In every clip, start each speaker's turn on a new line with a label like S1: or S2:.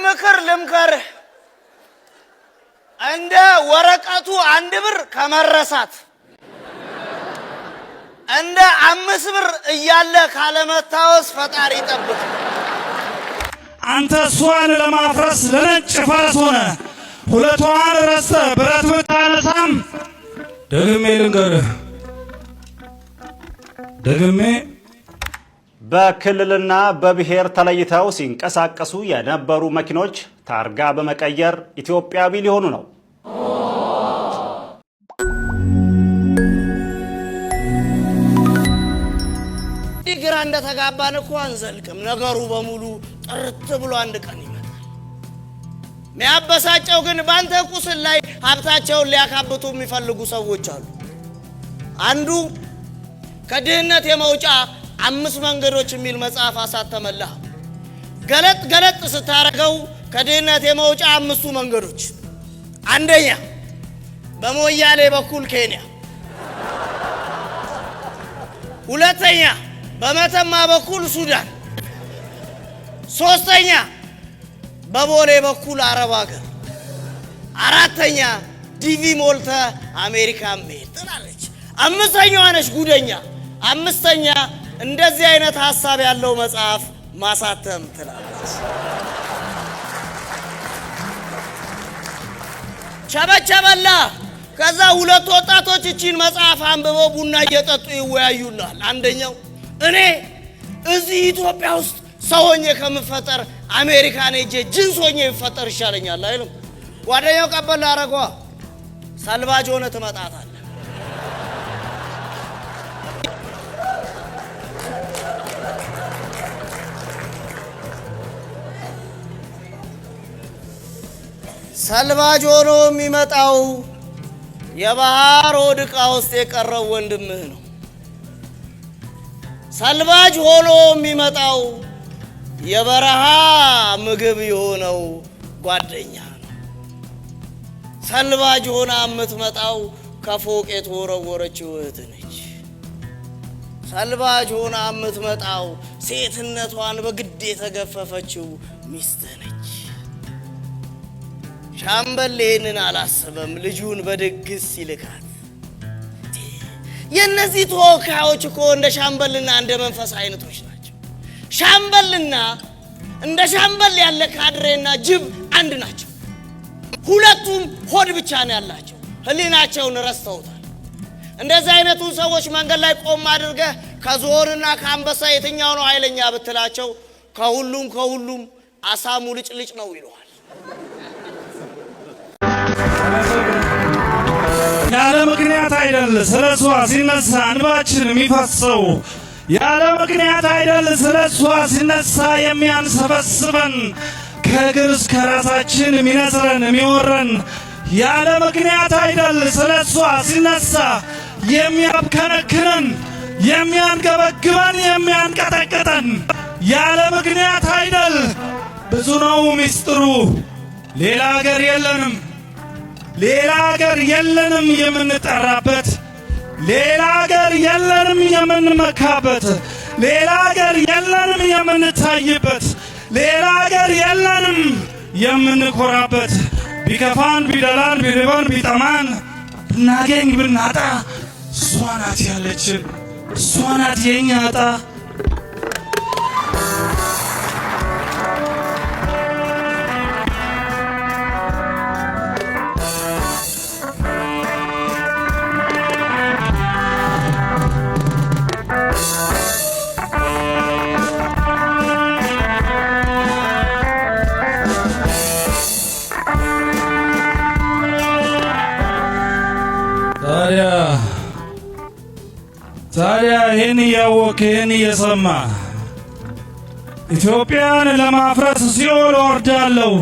S1: ምክር ልምከር እንደ ወረቀቱ 1 ብር ከመረሳት እንደ 5 ብር እያለ ካለመታወስ ፈጣሪ ይጠብቅ።
S2: አንተ እሷን ለማፍረስ ለነጭ ፈረስ ሆነ ሁለቷን ረስተ ብረት ብታነሳም ደግሜ ልንገርህ
S3: በክልልና በብሔር ተለይተው ሲንቀሳቀሱ የነበሩ መኪኖች ታርጋ በመቀየር ኢትዮጵያዊ ሊሆኑ ነው።
S1: ግራ እንደተጋባን እኮ አንዘልቅም። ነገሩ በሙሉ ጥርት ብሎ አንድ ቀን ይመጣል። የሚያበሳጨው ግን ባንተ ቁስል ላይ ሀብታቸውን ሊያካብቱ የሚፈልጉ ሰዎች አሉ። አንዱ ከድህነት የመውጫ 5 መንገዶች የሚል መጽሐፍ አሳተመልህ። ገለጥ ስታረገው ከድህነት የመውጫ 5ቱ መንገዶች፣ አንደኛ በሞያሌ በኩል ኬንያ፣ ሁለተኛ በመተማ በኩል ሱዳን፣ ሶስተኛ በቦሌ በኩል አረብ ሀገር፣ አራተኛ ዲቪ ሞልተ አሜሪካ መሄድ ትላለች። አምስተኛዋ ነች ጉደኛ። አምስተኛ እንደዚህ አይነት ሐሳብ ያለው መጽሐፍ ማሳተም ትላለች። ቸበቸበላ። ከዛ 2 ወጣቶች እቺን መጽሐፍ አንብበው ቡና እየጠጡ ይወያዩናል። አንደኛው እኔ እዚህ ኢትዮጵያ ውስጥ ሰውኜ ከምፈጠር አሜሪካን ሄጄ ጅንስ ሆኜ ይፈጠር ይሻለኛል አይልም። ጓደኛው ቀበል አረጓ። ሰልባጅ ሆነ ትመጣታለህ። ሰልባጅ ሆኖ የሚመጣው የባህር ሆድ ዕቃ ውስጥ የቀረው ወንድምህ ነው። ሰልባጅ ሆኖ የሚመጣው የበረሃ ምግብ የሆነው ጓደኛ ነው። ሰልባጅ ሆና የምትመጣው ከፎቅ የተወረወረችው እህት ነች። ሰልባጅ ሆና የምትመጣው ሴትነቷን በግድ የተገፈፈችው ሚስት ነች። ሻምበል ይህንን አላሰበም። ልጁን በድግስ ይልካል። የነዚህ ተወካዮች እኮ እንደ ሻምበልና እንደ መንፈስ አይነቶች ናቸው። ሻምበልና እንደ ሻምበል ያለ ካድሬና ጅብ አንድ ናቸው። ሁለቱም ሆድ ብቻ ነው ያላቸው። ህሊናቸውን ረስተውታል። እንደዚህ አይነቱን ሰዎች መንገድ ላይ ቆም አድርገህ ከዝሆንና ከአንበሳ የትኛው ነው ኃይለኛ ብትላቸው ከሁሉም አሳሙ ልጭልጭ ነው ይለዋል።
S2: ያለ ምክንያት አይደል ስለሷ ሲነሳ እንባችን የሚፈሰው። ያለ ምክንያት አይደል ስለሷ ሲነሳ የሚያንሰበስበን ከእግር እስከ ራሳችን የሚነዝረን የሚወረን። ያለ ምክንያት አይደል ስለሷ ሲነሳ የሚያብከነክነን የሚያንገበግበን የሚያንቀጠቅጠን። ያለ ምክንያት አይደል። ብዙ ነው ሚስጥሩ። ሌላ ሀገር የለንም፣ ሌላ ሀገር የለንም የምንጠራበት፣ ሌላ ሀገር የለንም የምንመካበት፣ ሌላ ሀገር የለንም የምንታይበት፣ ሌላ ሀገር የለንም የምንኮራበት። ቢከፋን ቢደላን ቢርበን ቢጠማን ብናገኝ ብናጣ እሷ ናት ያለችን፣ እሷ ናት የኛ ዕጣ። ታዲያ ይህን እያወቅህ ይህን እየሰማ ኢትዮጵያን ለማፍረስ ሲኦል ወርዳለሁ፣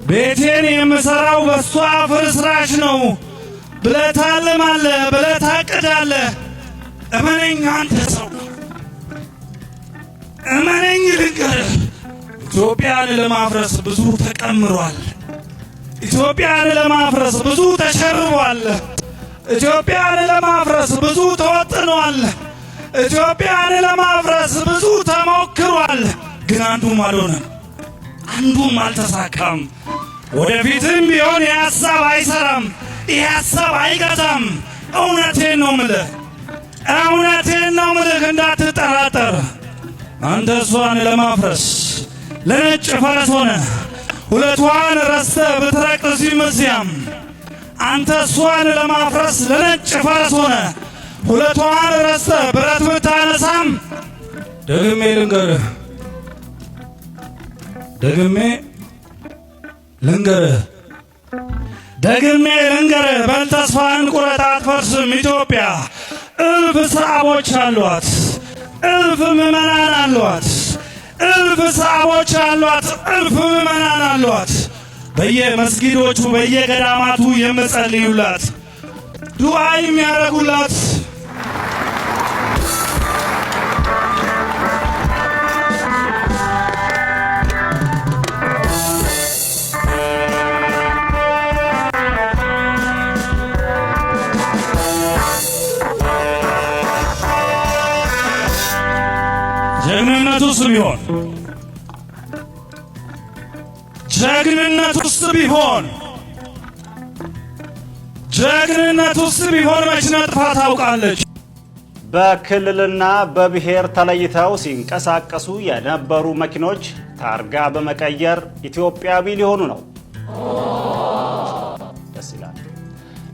S2: ቤቴን የምሰራው በሷ ፍርስራሽ ነው ብለህ ታልማለህ፣ ብለህ ታቅዳለህ። እመነኝ አንተ ሰው፣ እመነኝ ልንገርህ፣ ኢትዮጵያን ለማፍረስ ብዙ ተቀምሯል። ኢትዮጵያን ለማፍረስ ብዙ ተሸርቧል። ኢትዮጵያን ለማፍረስ ብዙ ተወጥኗል። ኢትዮጵያን ለማፍረስ ብዙ ተሞክሯል። ግን አንዱም አልሆነም፣ አንዱም አልተሳካም። ወደፊትም ቢሆን የሐሳብ አይሰራም፣ የሐሳብ አይገዛም። እውነቴን ነው ምልህ፣ እውነቴን ነው ምልህ፣ እንዳትጠራጠር። አንተ እሷን ለማፍረስ ለነጭ ፈረስ ሆነ ሁለቷን ረስተህ ብትረቅስ ይመስያም። አንተ እሷን ለማፍረስ ለነጭ ፈረስ ሆነ ሁለቷን ረስተህ ብረት ብታነሳም ደግሜ ልንገርህ በል ተስፋህን ቁረጥ፣ አትፈርስም ኢትዮጵያ። እልፍ ሰዓቦች አሏት፣ እልፍ ምዕመናን አሏት፣ እልፍ ሰዓቦች አሏት፣ እልፍ ምዕመናን አሏት። በየመስጊዶቹ በየገዳማቱ የምጸልዩላት ዱዓ የሚያደርጉላት ጀግንነት ውስጥ ቢሆን መች ነጥፋ ታውቃለች።
S3: በክልልና በብሔር ተለይተው ሲንቀሳቀሱ የነበሩ መኪኖች ታርጋ በመቀየር ኢትዮጵያዊ ሊሆኑ ነው። ደስ ይላል።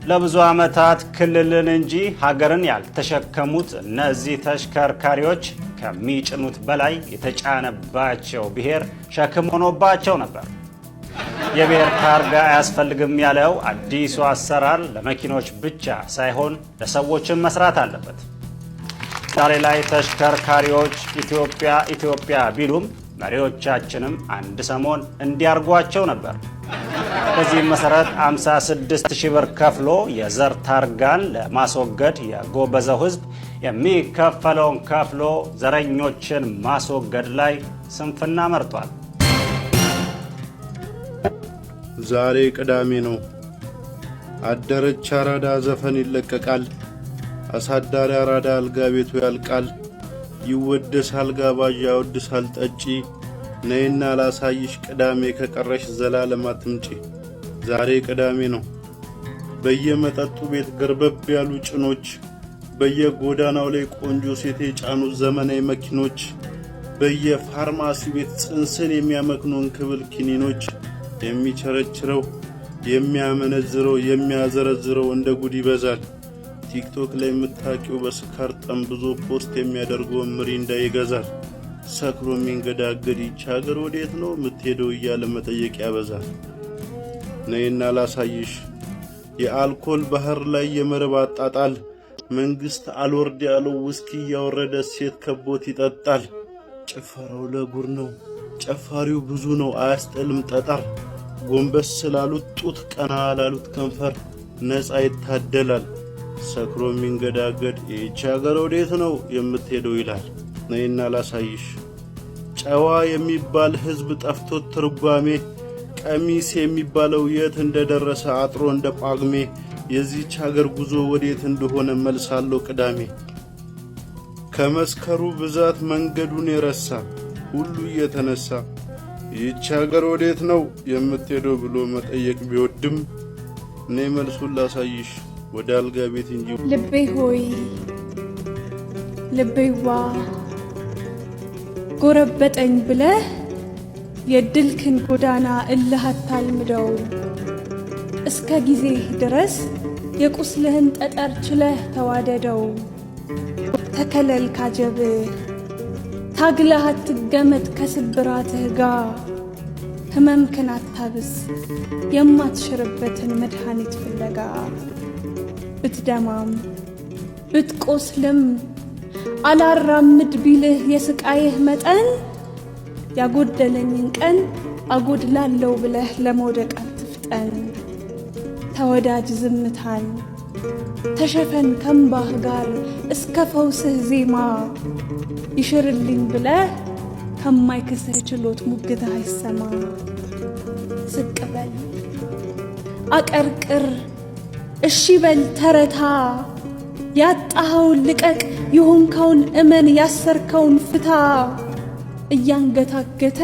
S3: ለብዙ ዓመታት ክልልን እንጂ ሀገርን ያልተሸከሙት እነዚህ ተሽከርካሪዎች ከሚጭኑት በላይ የተጫነባቸው ብሔር ሸክም ሆኖባቸው ነበር። የብሔር ታርጋ አያስፈልግም ያለው አዲሱ አሰራር ለመኪኖች ብቻ ሳይሆን ለሰዎችም መስራት አለበት። ዛሬ ላይ ተሽከርካሪዎች ኢትዮጵያ ቢሉም መሪዎቻችንም አንድ ሰሞን እንዲያርጓቸው ነበር። በዚህም መሰረት 56,000 ብር ከፍሎ የዘር ታርጋን ለማስወገድ የጎበዘው ሕዝብ የሚከፈለውን ከፍሎ ዘረኞችን ማስወገድ ላይ ስንፍና መርጧል።
S4: ዛሬ ቅዳሜ ነው። አደረች አራዳ ዘፈን ይለቀቃል። አሳዳሪ አራዳ አልጋ ቤቱ ያልቃል። ይወደሳል ጋባዥ ያወድሳል ጠጪ። ነይና ላሳይሽ ቅዳሜ ከቀረሽ ዘላለም አትምጪ። ዛሬ ቅዳሜ ነው። በየመጠጡ ቤት ገርበብ ያሉ ጭኖች፣ በየጎዳናው ላይ ቆንጆ ሴት የጫኑት ዘመናዊ መኪኖች፣ በየፋርማሲ ቤት ጽንስን የሚያመክኑ እንክብል ኪኒኖች፣ የሚቸረችረው የሚያመነዝረው የሚያዘረዝረው እንደ ጉድ ይበዛል። ቲክቶክ ላይ የምታውቂው በስካር ጠምብዞ ፖስት የሚያደርገው ምሪንዳ ይገዛል። ሰክሮ የሚንገዳገድ ይች ሀገር ወዴት ነው የምትሄደው እያለ መጠየቅ ያበዛል። ነይና ላሳይሽ የአልኮል ባህር ላይ የመረብ አጣጣል። መንግስት አልወርድ ያለው ውስኪ እያወረደ ሴት ከቦት ይጠጣል። ጭፈራው ለጉር ነው፣ ጨፋሪው ብዙ ነው አያስጠልም ጠጠር። ጎንበስ ስላሉት ጡት ቀና ላሉት ከንፈር ነፃ ይታደላል። ሰክሮ የሚንገዳገድ ይህች ሀገር ወዴት ነው የምትሄደው ይላል። ነይና ላሳይሽ ጨዋ የሚባል ህዝብ ጠፍቶት ትርጓሜ። ቀሚስ የሚባለው የት እንደደረሰ አጥሮ እንደ ጳጉሜ። የዚህች ሀገር ጉዞ ወዴት እንደሆነ መልሳለሁ ቅዳሜ። ከመስከሩ ብዛት መንገዱን የረሳ ሁሉ እየተነሳ ይህች ሀገር ወዴት ነው የምትሄደው ብሎ መጠየቅ ቢወድም እኔ መልሱን ላሳይሽ ወደ አልጋ ቤት እንጂ።
S5: ልቤ ሆይ ልቤዋ ጎረበጠኝ ብለህ የድልክን ጎዳና እልህ አታልምደው። እስከ ጊዜ ድረስ የቁስልህን ጠጠር ችለህ ተዋደደው። ተከለል ካጀብህ ታግለህ አትገመጥ ከስብራትህ ጋር። ህመምክን አታብስ የማትሽርበትን መድኃኒት ፍለጋ። ብትደማም ብትቆስልም አላራምድ ቢልህ የስቃይህ መጠን። ያጎደለኝን ቀን አጎድላለው ብለህ ለመውደቅ አትፍጠን። ተወዳጅ ዝምታን ተሸፈን ከምባህ ጋር እስከ ፈውስህ ዜማ። ይሽርልኝ ብለህ ከማይክስህ ችሎት ሙግትህ አይሰማ። ዝቅ በል አቀርቅር እሺ በል ተረታ። ያጣኸውን ልቀቅ የሆንከውን እመን ያሰርከውን ፍታ። እያንገታገተ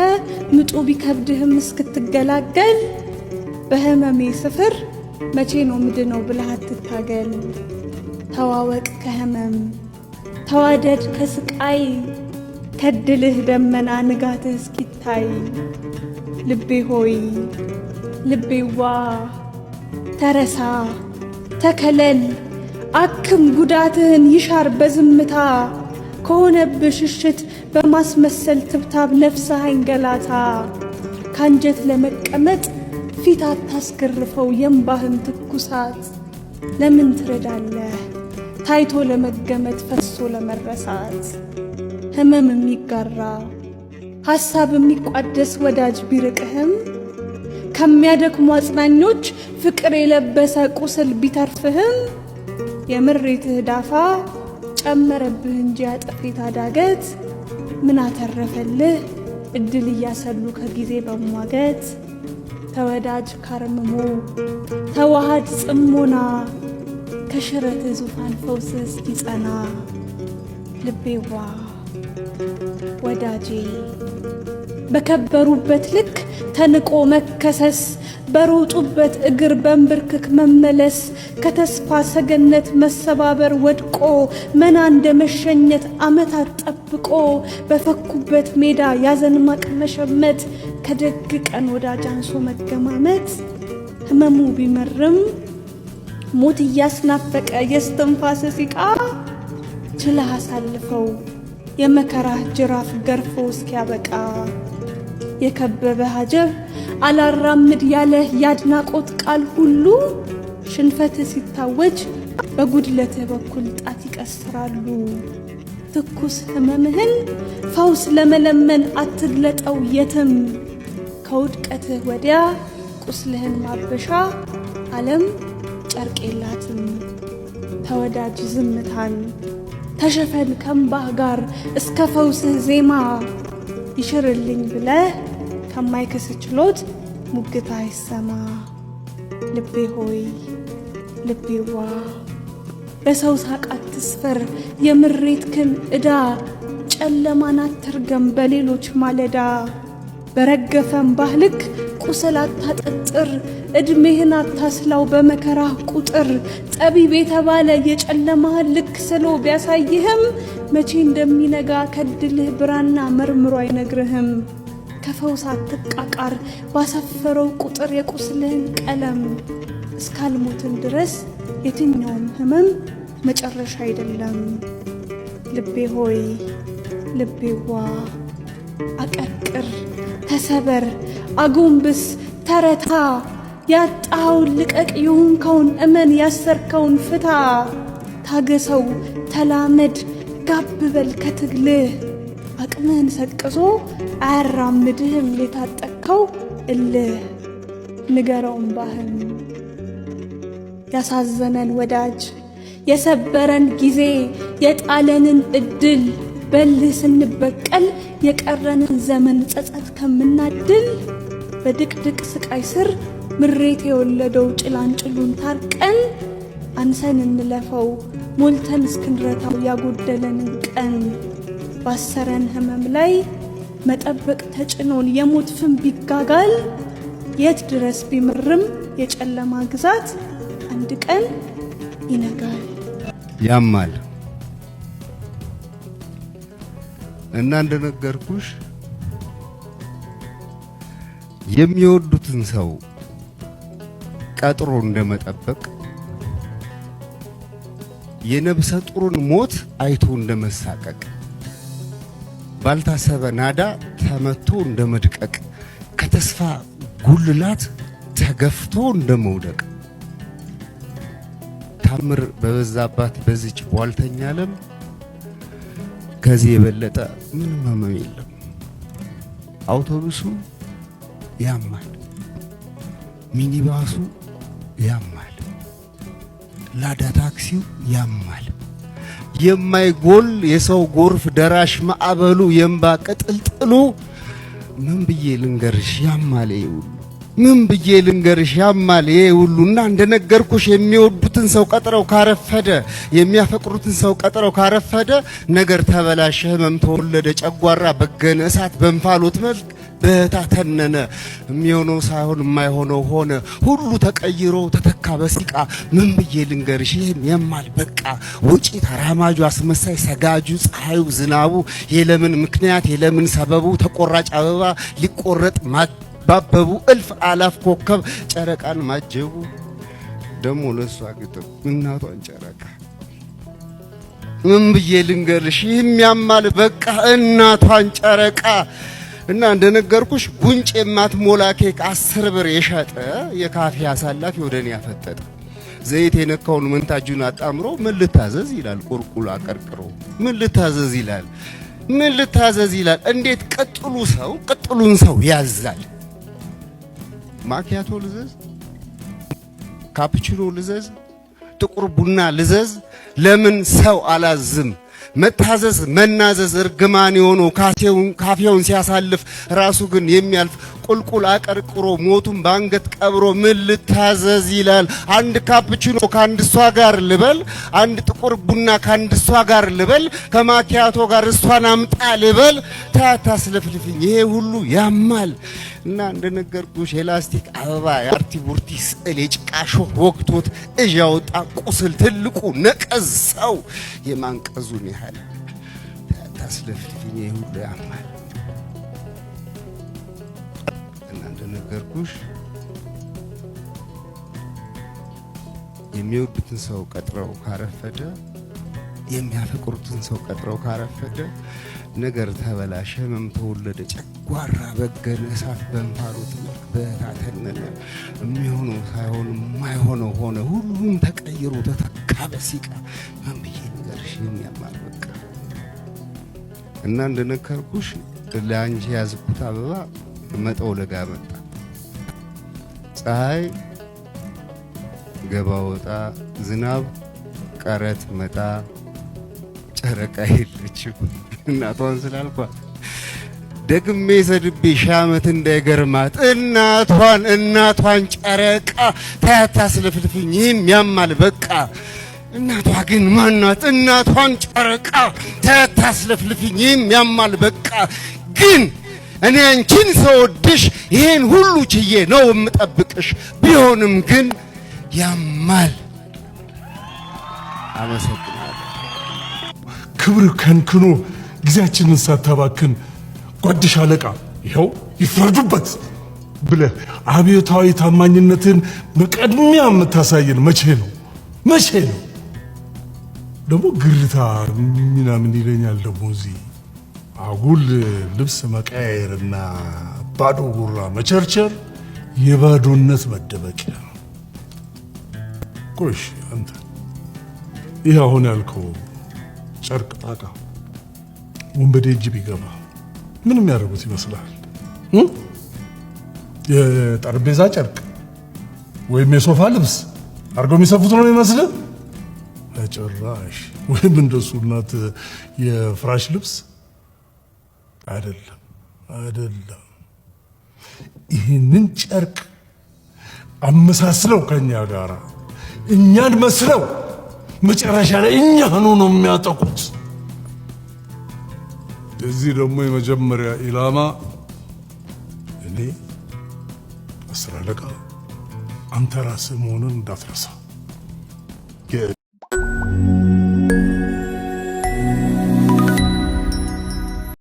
S5: ምጡ ቢከብድህም እስክትገላገል በህመሜ ስፍር መቼ ነው ምድነው ብለህ አትታገል። ተዋወቅ ከህመም ተዋደድ ከስቃይ ከድልህ ደመና ንጋትህ እስኪታይ። ልቤ ሆይ ልቤዋ ተረሳ ተከለል አክም ጉዳትህን ይሻር በዝምታ። ከሆነብህ ሽሽት በማስመሰል ትብታብ ነፍስህ አይንገላታ። ካንጀት ለመቀመጥ ፊት አታስገርፈው የእምባህን ትኩሳት። ለምን ትረዳለህ ታይቶ ለመገመት ፈሶ ለመረሳት። ህመም የሚጋራ ሐሳብ የሚቋደስ ወዳጅ ቢርቅህም ከሚያደክሙ አጽናኞች ፍቅር የለበሰ ቁስል ቢተርፍህም የምሬትህ ዳፋ ጨመረብህ እንጂ አጠፌታ ዳገት። ምን አተረፈልህ እድል እያሰሉ ከጊዜ በሟገት። ተወዳጅ ካርምሞ ተዋሃድ ጽሞና ከሽረትህ ዙፋን ፈውስህ እስኪጸና። ልቤዋ ወዳጄ በከበሩበት ልክ ተንቆ መከሰስ በሮጡበት እግር በንብርክክ መመለስ ከተስፋ ሰገነት መሰባበር ወድቆ መና እንደ መሸኘት ዓመታት ጠብቆ በፈኩበት ሜዳ ያዘን ማቅ መሸመት ከደግ ቀን ወዳጅ አንሶ መገማመት። ህመሙ ቢመርም ሞት እያስናፈቀ የስትንፋስ ሲቃ ችለህ አሳልፈው የመከራህ ጅራፍ ገርፎ እስኪያበቃ። የከበበ ሀጀብ አላራምድ ያለህ ያድናቆት ቃል ሁሉ ሽንፈትህ ሲታወጅ በጉድለትህ በኩል ጣት ይቀስራሉ። ትኩስ ህመምህን ፈውስ ለመለመን አትግለጠው የትም። ከውድቀትህ ወዲያ ቁስልህን ማበሻ ዓለም ጨርቅ የላትም። ተወዳጅ ዝምታን ተሸፈን ከእምባህ ጋር እስከ ፈውስህ ዜማ። ይሽርልኝ ብለህ ከማይክስ ችሎት ሙግታ አይሰማ። ልቤ ሆይ ልቤዋ በሰው ሳቅ አትስፈር የምሬትክን ዕዳ። ጨለማን አትርገም በሌሎች ማለዳ። በረገፈ እምባህ ልክ ቁስል አታጠጥር ዕድሜህን አታስላው በመከራህ ቁጥር። ጠቢብ የተባለ የጨለማህን ልክ ስሎ ቢያሳይህም መቼ እንደሚነጋ ከድልህ ብራና መርምሮ አይነግርህም። ከፈውስ አትቃቃር ባሰፈረው ቁጥር የቁስልህን ቀለም። እስካልሞትን ድረስ የትኛውም ህመም መጨረሻ አይደለም። ልቤ ሆይ ልቤዋ አቀርቅር ተሰበር አጎንብስ ተረታ። ያጣኸውን ልቀቅ የሆንከውን እመን ያሰርከውን ፍታ። ታገሰው ተላመድ ጋብ በል ከትግልህ። አቅምህን ሰቅዞ አያራምድህም የታጠቅከው እልህ። ንገረው እምባህን ያሳዘነን ወዳጅ የሰበረን ጊዜ የጣለንን እድል። በልህ ስንበቀል የቀረንን ዘመን ጸጸት ከምናድል። በድቅድቅ ስቃይ ስር ምሬት የወለደው ጭላንጭሉን ታርቀን። አንሰን እንለፈው ሞልተን እስክንረታው ያጎደለንን ቀን። ባሰረን ህመም ላይ መጠበቅ ተጭኖን የሞት ፍም ቢጋጋል። የት ድረስ ቢምርም የጨለማ ግዛት አንድ ቀን ይነጋል።
S6: ያማል እና እንደነገርኩሽ የሚወዱትን ሰው ቀጥሮ እንደመጠበቅ የነብሰ ጡርን ሞት አይቶ እንደመሳቀቅ ባልታሰበ ናዳ ተመቶ እንደመድቀቅ ከተስፋ ጉልላት ተገፍቶ እንደመውደቅ ታምር በበዛባት በዚች ቧልተኛ ዓለም ከዚህ የበለጠ ምንም ህመም የለም። አውቶቡሱ ያማል፣ ሚኒባሱ ያማል፣ ላዳ ታክሲው ያማል። የማይጎል የሰው ጎርፍ ደራሽ ማዕበሉ የእምባ ቅጥልጥሉ ምን ብዬ ልንገርሽ ያማል። ይሁሉ ምን ብዬ ልንገርሽ ያማል ይሄ ሁሉና እንደነገርኩሽ የሚወዱትን ሰው ቀጥረው ካረፈደ የሚያፈቅሩትን ሰው ቀጥረው ካረፈደ ነገር ተበላሸ ህመም ተወለደ ጨጓራ በገነ እሳት በእንፋሎት መልክ በታተነነ የሚሆነው ሳይሆን የማይሆነው ሆነ ሁሉ ተቀይሮ ተተካ በሲቃ ምን ብዬ ልንገርሽ ይሄን ያማል በቃ ውጪ ተራማጁ አስመሳይ ሰጋጁ ፀሐዩ ዝናቡ የለምን ምክንያት የለምን ሰበቡ ተቆራጭ አበባ ሊቆረጥ ባበቡ እልፍ አላፍ ኮከብ ጨረቃን ማጀቡ ደሞ ለሷ ግጥም እናቷን ጨረቃ ምን ብዬ ልንገርሽ ይህም ያማል በቃ እናቷን ጨረቃ እና እንደነገርኩሽ ጉንጭ የማትሞላ ኬክ 10 ብር የሸጠ የካፌ አሳላፊ ወደኔ ያፈጠጠ ዘይት የነካውን መንታጁን አጣምሮ ምን ልታዘዝ ይላል ቁልቁል አቀርቅሮ ምን ልታዘዝ ይላል እንዴት ቅጥሉን ሰው ያዛል ማኪያቶ ልዘዝ ካፕቺኖ ልዘዝ ጥቁር ቡና ልዘዝ ለምን ሰው አላዝም መታዘዝ መናዘዝ እርግማን የሆነው ካፌውን ሲያሳልፍ ራሱ ግን የሚያልፍ ቁልቁል አቀርቅሮ ሞቱን ባንገት ቀብሮ ምን ልታዘዝ ይላል አንድ ካፕቺኖ ካንድ እሷ ጋር ልበል አንድ ጥቁር ቡና ካንድ እሷ ጋር ልበል ከማኪያቶ ጋር እሷን አምጣ ልበል ታታስለፍልፍኝ ይሄ ሁሉ ያማል እና እንደነገርኩሽ ኤላስቲክ አበባ የአርቲ ቡርቲ ስዕል የጭቃሾ ወቅቶት እጅ ያወጣ ቁስል ትልቁ ነቀዝ ሰው የማንቀዙን ያህል ታታስለፍልፍኝ ይሄ ሁሉ ያማል እና እንደነገርኩሽ የሚወዱትን ሰው ቀጥረው ካረፈደ የሚያፈቅሩትን ሰው ቀጥረው ካረፈደ ነገር ተበላሸ ህመም ተወለደ ጨጓራ በገነ እሳት በእንፋሎት በታተነነ የሚሆነው ሳይሆን የማይሆነው ሆነ ሁሉም ተቀይሮ ተተካ በሲቃ ምን ብዬ ልንገርሽ ያማል በቃ እና እንደነገርኩሽ ለአንቺ ያዝኩት አበባ መጠውለጋ መጣ ፀሐይ ገባ ወጣ ዝናብ ቀረት መጣ ጨረቃ የለችም እናቷን ስላልኳት ደግሜ ሰድቤ ሻመት እንዳይገርማት እናቷን ጨረቃ ታታስለፍልፍኝ ይህም ያማል በቃ እናቷ ግን ማናት እናቷን ጨረቃ ታታስለፍልፍኝ ይህም ያማል በቃ ግን እኔ አንቺን ሰወድሽ ይሄን ሁሉ ችዬ ነው የምጠብቅሽ ቢሆንም ግን ያማል አመሰግናለሁ
S7: ክብር ከንክኖ ጊዜያችንን ሳታባክን ጓድሽ አለቃ ይኸው ይፍረዱበት ብለህ አብዮታዊ ታማኝነትን በቀድሚያ የምታሳየን መቼ ነው ደግሞ ግርታ ምናምን ይለኛል ደግሞ እዚህ አጉል ልብስ መቀያየርና ባዶ ጉራ መቸርቸር የባዶነት መደበቂያ ነው ቆሽ አንተ ይህ አሁን ያልከው ጨርቅ ጣቃ ወንበዴ እጅ ቢገባ ምን የሚያደርጉት ይመስላል የጠረጴዛ ጨርቅ ወይም የሶፋ ልብስ አድርገው የሚሰፉት ነው የሚመስልህ ጭራሽ ወይም እንደሱ እናት የፍራሽ ልብስ አይደለም ይህንን ጨርቅ አመሳስለው ከኛ ጋር እኛን መስለው መጨረሻ ላይ እኛኑ ነው የሚያጠቁት እዚህ ደግሞ የመጀመሪያ ኢላማ እኔ አስር አለቃ አንተ ራስህ መሆኑን እንዳትረሳ